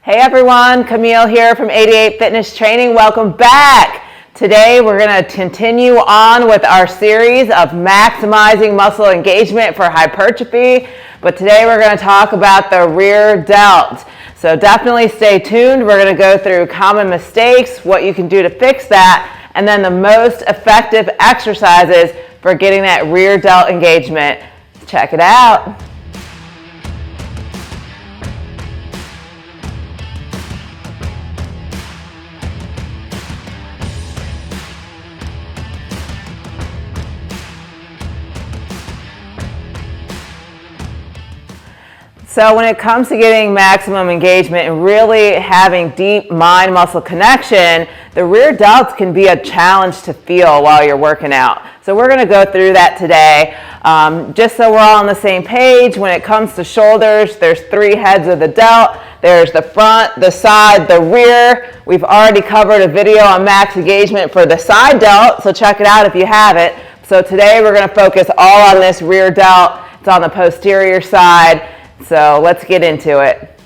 Hey everyone, Camille here from 88 Fitness Training. Welcome back. Today we're going to continue on with our series of maximizing muscle engagement for hypertrophy, but today we're going to talk about the rear delt. So definitely stay tuned. We're going to go through common mistakes, what you can do to fix that, and then the most effective exercises for getting that rear delt engagement. Check it out. So when it comes to getting maximum engagement and really having deep mind-muscle connection, the rear delts can be a challenge to feel while you're working out. So we're going to go through that today. Just so we're all on the same page, when it comes to shoulders, there's three heads of the delt. There's the front, the side, the rear. We've already covered a video on max engagement for the side delt, so check it out if you haven't. So today we're going to focus all on this rear delt. It's on the posterior side. So let's get into it.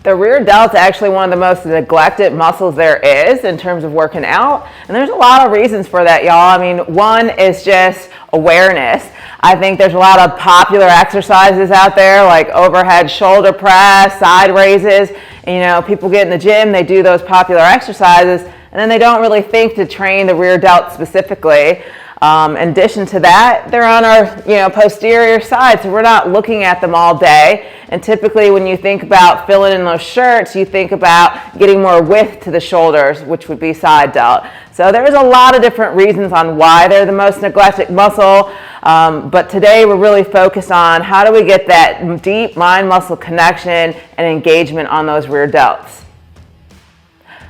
The rear delt is actually one of the most neglected muscles there is in terms of working out. And there's a lot of reasons for that, y'all. I mean, one is just awareness. I think there's a lot of popular exercises out there like overhead shoulder press, side raises. And, you know, people get in the gym, they do those popular exercises, and then they don't really think to train the rear delt specifically. In addition to that, they're on our posterior side, so we're not looking at them all day. And typically when you think about filling in those shirts, you think about getting more width to the shoulders, which would be side delt. So there's a lot of different reasons on why they're the most neglected muscle, but today we're really focused on how do we get that deep mind-muscle connection and engagement on those rear delts.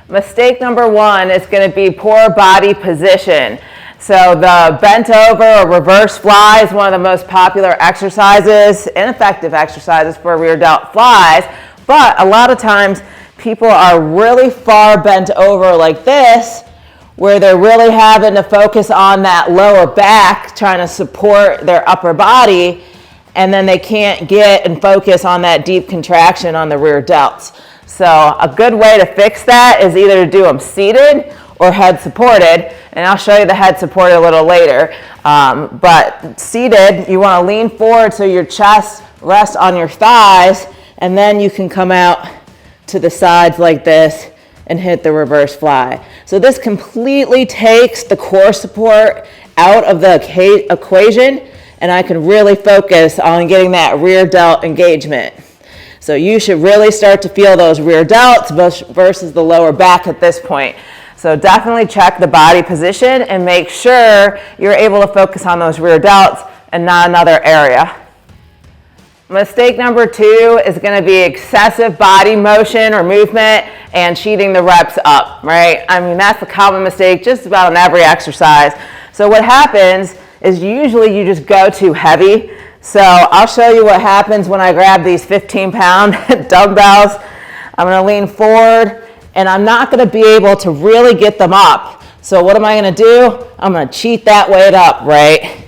Mistake number one is going to be poor body position. So the bent over or reverse fly is one of the most popular exercises, ineffective exercises for rear delt flies, but a lot of times people are really far bent over like this, where they're really having to focus on that lower back, trying to support their upper body, and then they can't get and focus on that deep contraction on the rear delts. So a good way to fix that is either to do them seated or head supported, and I'll show you the head supported a little later. But seated, you want to lean forward so your chest rests on your thighs, and then you can come out to the sides like this and hit the reverse fly. So this completely takes the core support out of the equation, and I can really focus on getting that rear delt engagement. So you should really start to feel those rear delts versus the lower back at this point. So definitely check the body position and make sure you're able to focus on those rear delts and not another area. Mistake number two is going to be excessive body motion or movement and cheating the reps up, right? I mean, that's a common mistake just about on every exercise. So what happens is usually you just go too heavy. So I'll show you what happens when I grab these 15-pound dumbbells. I'm going to lean forward, and I'm not going to be able to really get them up. So what am I going to do? I'm going to cheat that weight up, right?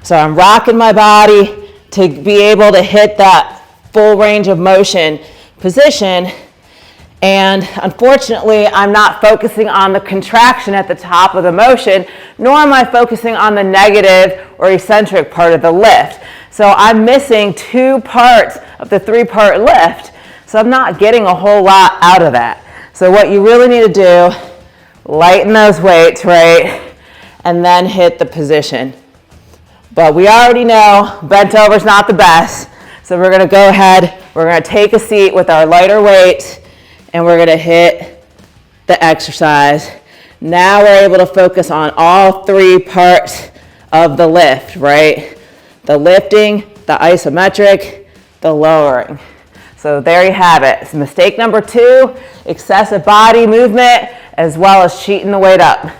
So I'm rocking my body to be able to hit that full range of motion position. And unfortunately, I'm not focusing on the contraction at the top of the motion, nor am I focusing on the negative or eccentric part of the lift. So I'm missing two parts of the three-part lift. So I'm not getting a whole lot out of that. So what you really need to do, lighten those weights, right? And then hit the position. But we already know bent over is not the best. So we're going to go ahead, we're going to take a seat with our lighter weights, and we're going to hit the exercise. Now we're able to focus on all three parts of the lift, right? The lifting, the isometric, the lowering. So there you have it. So mistake number two, excessive body movement as well as cheating the weight up.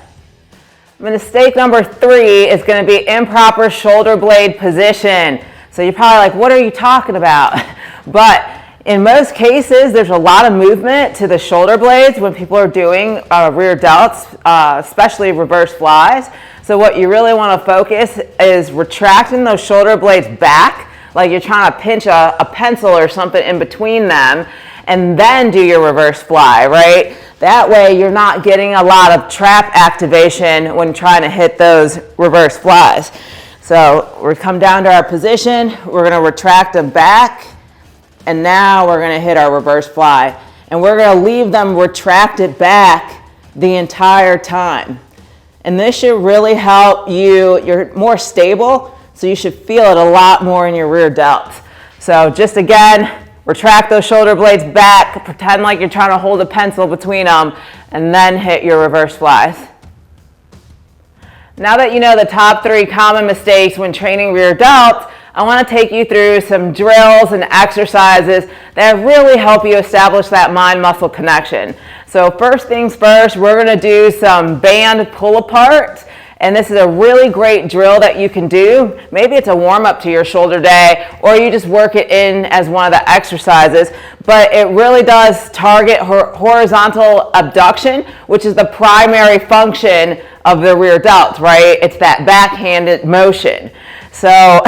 Mistake number three is going to be improper shoulder blade position. So you're probably like, what are you talking about? But in most cases, there's a lot of movement to the shoulder blades when people are doing rear delts, especially reverse flies. So what you really want to focus is retracting those shoulder blades back, like you're trying to pinch a pencil or something in between them, and then do your reverse fly, right? That way you're not getting a lot of trap activation when trying to hit those reverse flies. So we come down to our position, we're gonna retract them back, and now we're gonna hit our reverse fly. And we're gonna leave them retracted back the entire time. And this should really help you, you're more stable, so you should feel it a lot more in your rear delts. So just again, retract those shoulder blades back, pretend like you're trying to hold a pencil between them, and then hit your reverse flies. Now that you know the top 3 common mistakes when training rear delts, I want to take you through some drills and exercises that really help you establish that mind-muscle connection. So first things first, we're going to do some band pull-apart. And this is a really great drill that you can do. Maybe it's a warm-up to your shoulder day, or you just work it in as one of the exercises. But it really does target horizontal abduction, which is the primary function of the rear delts, right? It's that backhanded motion. So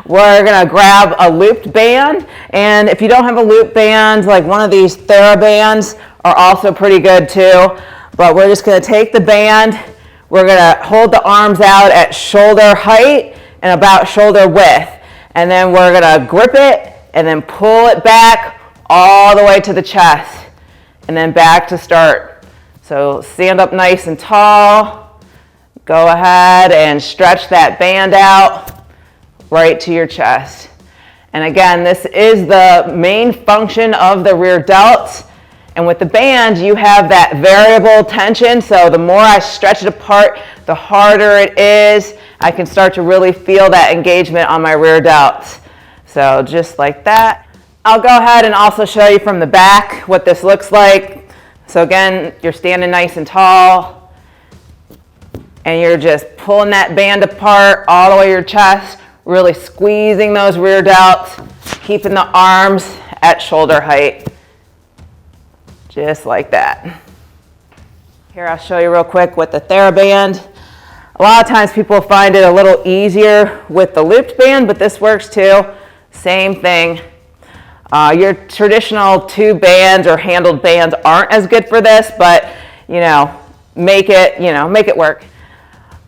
we're gonna grab a looped band, and if you don't have a loop band, like one of these TheraBands are also pretty good too. But we're just gonna take the band, we're gonna hold the arms out at shoulder height and about shoulder width. And then we're gonna grip it and then pull it back all the way to the chest. And then back to start. So stand up nice and tall. Go ahead and stretch that band out right to your chest. And again, this is the main function of the rear delts. And with the band, you have that variable tension, so the more I stretch it apart, the harder it is. I can start to really feel that engagement on my rear delts. So just like that. I'll go ahead and also show you from the back what this looks like. So again, you're standing nice and tall, and you're just pulling that band apart all the way to your chest, really squeezing those rear delts, keeping the arms at shoulder height. Just like that. Here, I'll show you real quick with the TheraBand. A lot of times people find it a little easier with the looped band, but this works too. Same thing. Your traditional tube bands or handled bands aren't as good for this, but make it work.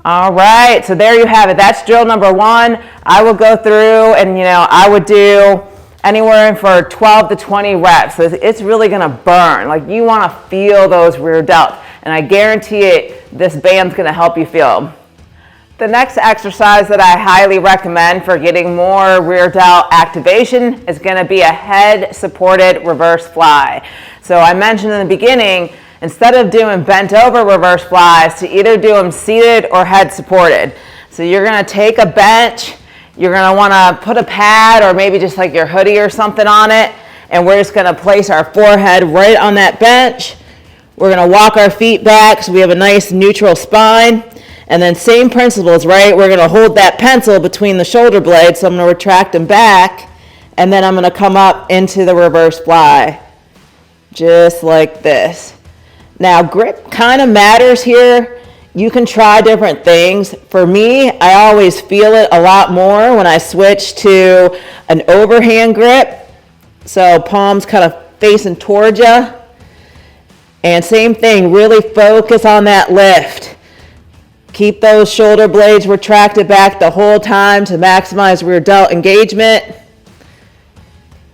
All right, so there you have it. That's drill number 1. I will go through and I would do anywhere for 12 to 20 reps. So it's really gonna burn. Like, you wanna feel those rear delts. And I guarantee it, this band's gonna help you feel them. The next exercise that I highly recommend for getting more rear delt activation is gonna be a head supported reverse fly. So I mentioned in the beginning, instead of doing bent over reverse flies, to either do them seated or head supported. So you're gonna take a bench, you're gonna wanna put a pad or maybe just like your hoodie or something on it, and we're just gonna place our forehead right on that bench. We're gonna walk our feet back so we have a nice neutral spine. And then same principles, right? We're gonna hold that pencil between the shoulder blades, so I'm gonna retract them back, and then I'm gonna come up into the reverse fly, just like this. Now, grip kind of matters here. You can try different things. For me, I always feel it a lot more when I switch to an overhand grip. So palms kind of facing towards you. And same thing, really focus on that lift. Keep those shoulder blades retracted back the whole time to maximize rear delt engagement.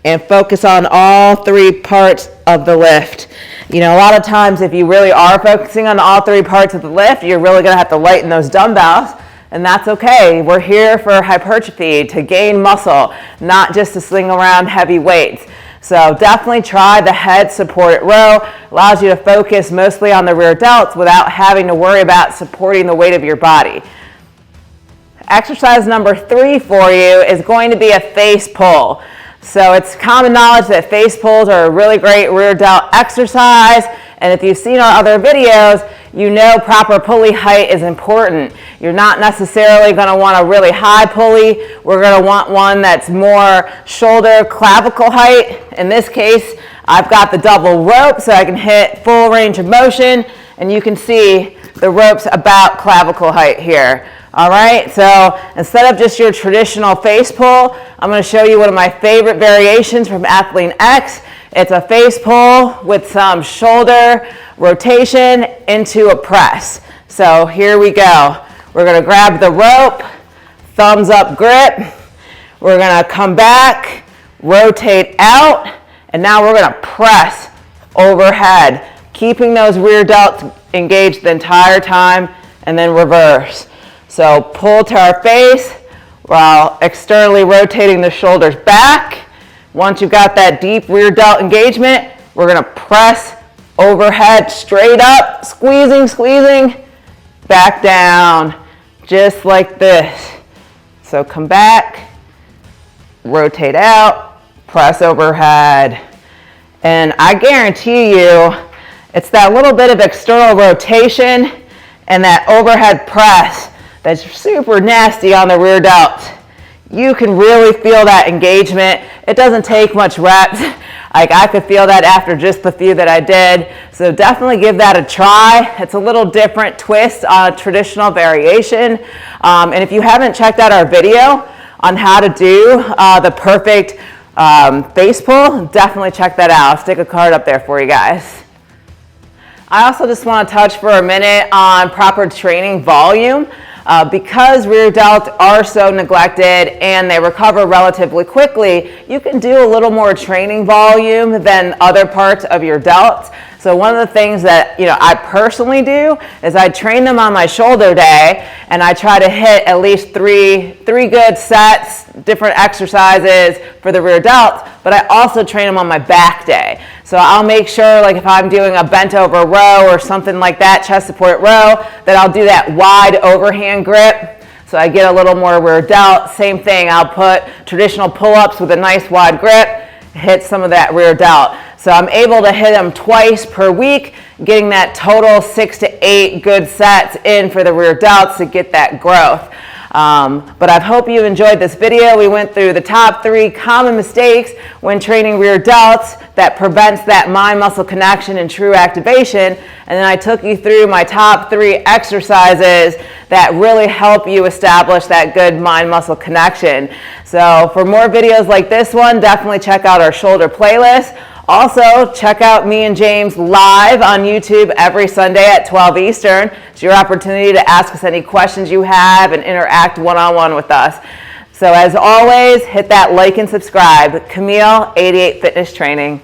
And focus on all 3 parts of the lift. A lot of times if you really are focusing on all 3 parts of the lift, you're really gonna have to lighten those dumbbells, and that's okay. We're here for hypertrophy, to gain muscle, not just to sling around heavy weights. So definitely try the head supported row. Allows you to focus mostly on the rear delts without having to worry about supporting the weight of your body. Exercise number 3 for you is going to be a face pull. So it's common knowledge that face pulls are a really great rear delt exercise, and if you've seen our other videos, proper pulley height is important. You're not necessarily going to want a really high pulley. We're going to want one that's more shoulder clavicle height. In this case, I've got the double rope so I can hit full range of motion, and you can see the rope's about clavicle height here. All right, so instead of just your traditional face pull, I'm going to show you one of my favorite variations from Athlete X. It's a face pull with some shoulder rotation into a press. So here we go. We're gonna grab the rope, thumbs up grip. We're gonna come back, rotate out, and now we're gonna press overhead, keeping those rear delts engaged the entire time, and then reverse. So pull to our face while externally rotating the shoulders back. Once you've got that deep rear delt engagement, we're gonna press overhead straight up, squeezing, squeezing, back down, just like this. So come back, rotate out, press overhead. And I guarantee you, it's that little bit of external rotation and that overhead press that's super nasty on the rear delt. You can really feel that engagement. It doesn't take much reps. Like I could feel that after just the few that I did. So definitely give that a try. It's a little different twist on a traditional variation. And if you haven't checked out our video on how to do the perfect face pull, definitely check that out. I'll stick a card up there for you guys. I also just want to touch for a minute on proper training volume. Because rear delts are so neglected and they recover relatively quickly, you can do a little more training volume than other parts of your delts. So one of the things that I personally do is I train them on my shoulder day, and I try to hit at least three good sets, different exercises for the rear delts, but I also train them on my back day. So I'll make sure, like if I'm doing a bent over row or something like that, chest support row, that I'll do that wide overhand grip. So I get a little more rear delt. Same thing, I'll put traditional pull-ups with a nice wide grip, hit some of that rear delt. So I'm able to hit them twice per week, getting that total 6 to 8 good sets in for the rear delts to get that growth. But I hope you enjoyed this video. We went through the top 3 common mistakes when training rear delts that prevents that mind-muscle connection and true activation. And then I took you through my top 3 exercises that really help you establish that good mind-muscle connection. So for more videos like this one, definitely check out our shoulder playlist. Also, check out me and James live on YouTube every Sunday at 12 Eastern. It's your opportunity to ask us any questions you have and interact one-on-one with us. So as always, hit that like and subscribe. Camille, 88 Fitness Training.